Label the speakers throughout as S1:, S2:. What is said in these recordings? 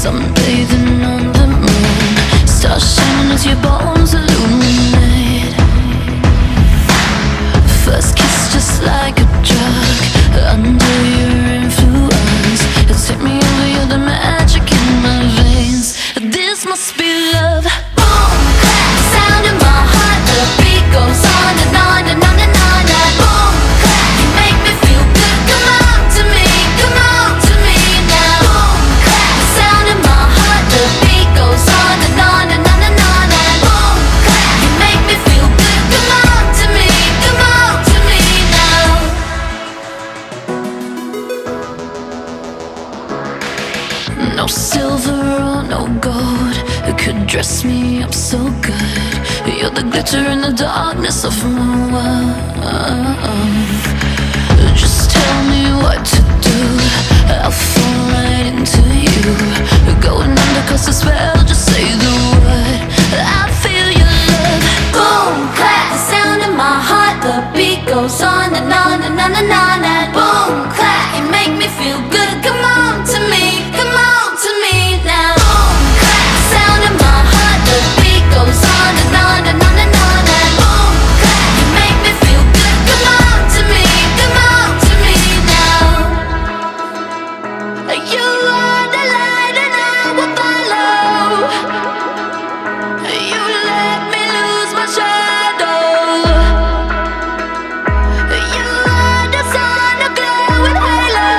S1: Sunbathing on the moon, stars shining as your bones illuminate. First kiss just like a drug, under your influence. It's hit me over, you're the magic in my veins. This must be love. Boom, clap, sound in my heart. The beat goes on and on and on and on. And boom, clap, you make me feel good. Come on to me, come on to me now. Boom, clap, sound in my heart. The beat goes on and on and on and on. And boom, clap, you make me feel good. Come on to me, come on to me now. No silver or no gold could dress me up so good. You're the glitter in the darkness of my world. Just tell me what to do, I'll fall right into you. Going under 'cause the spell, just say the word, I feel your love. Boom, clap, the sound in my heart. The beat goes on and on and on and on. And boom, clap, you make me feel good. Come on to me, come on to me now. Boom, clap, sound in my heart. The beat goes on and on and on and on. And boom, clap, you make me feel good. Come on to me, come on to me now. You are the light and I will follow. You let me lose my shadow. You are the sun, a glowing halo,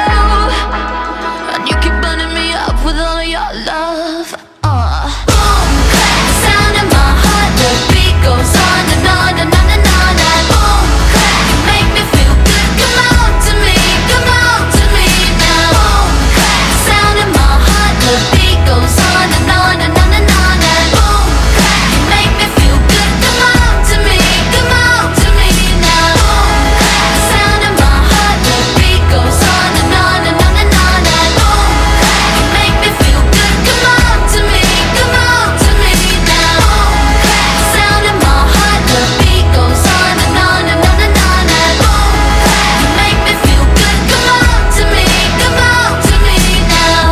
S1: and you keep burning me up with all of your love. Boom, clap, sound in my heart. The beat goes on and on and on and on. And boom, clap, you make me feel good. Come on to me, come on to me now. Boom, clap, sound in my heart. The beat goes on and on and on and on. And boom, clap, you make me feel good. Come on to me, come on to me now. Boom, clap, sound in my heart. The beat goes on and on and on and on. And boom, clap, you make me feel good. Come on to me, come on to me now. Boom, clap, sound in my heart. The beat goes on and on and on and on. And boom, clap, you make me feel good. Come on to me, come on to me now.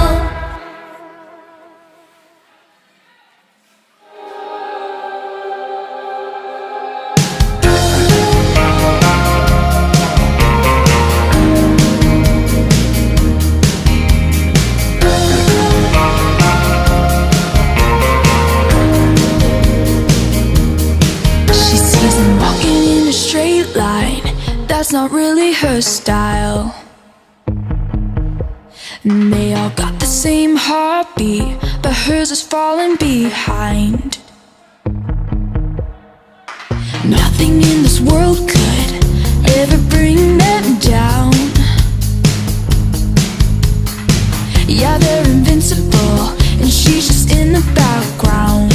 S2: She sees him walking in a straight line. That's not really her style. And they all got the same heartbeat, but hers is falling behind. Nothing in this world could ever bring them down. Yeah, they're invincible, and she's just in the background.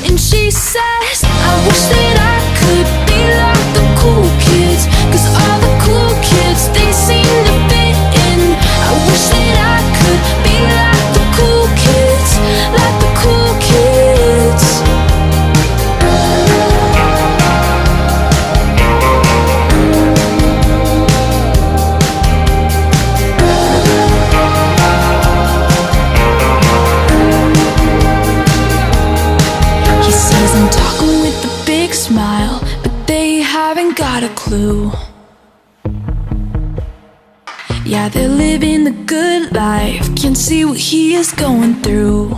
S2: And she says, I wish that I could be like the cool kids, 'cause all the cool kids, they seem to fit in. I wish that I could be like the cool kids, like the cool kids. He sees them talking with a big smile, but they haven't got a clue. Yeah, they're living the good life, can't see what he is going through.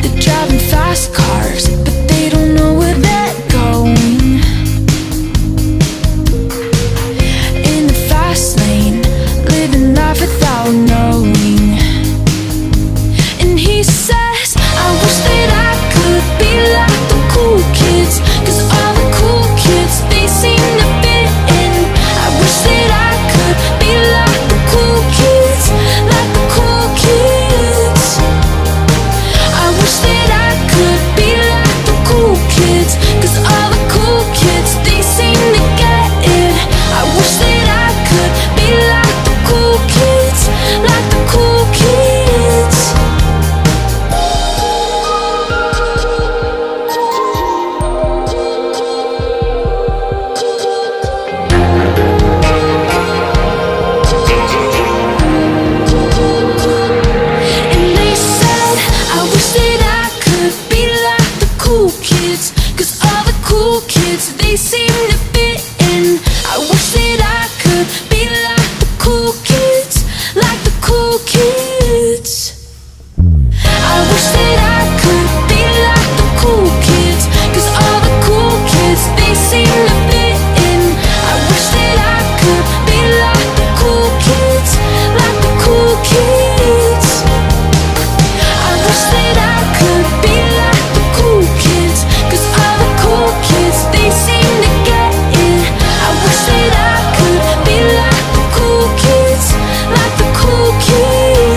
S2: They're driving fast cars, but they don't know where they're going. In the fast lane, living life without knowing. And he says, I wish that I could be like the cool kids, 'cause all the cool kids, they seem to fit in. I wish that I could be like the cool kids, like the cool kids. I wish that I could be like the kids. I wish that I could be like the cool kids, 'cause all the cool kids, they seem to fit in. I wish that I could be like the cool kids, like the cool kids. I wish that I could be like the cool kids, 'cause all the cool kids, they seem to get it. I wish that I could be like the cool kids, like the cool kids.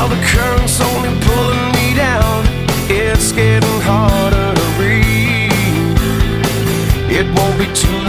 S3: Now the current's only pulling me down. It's getting harder to read. It won't be too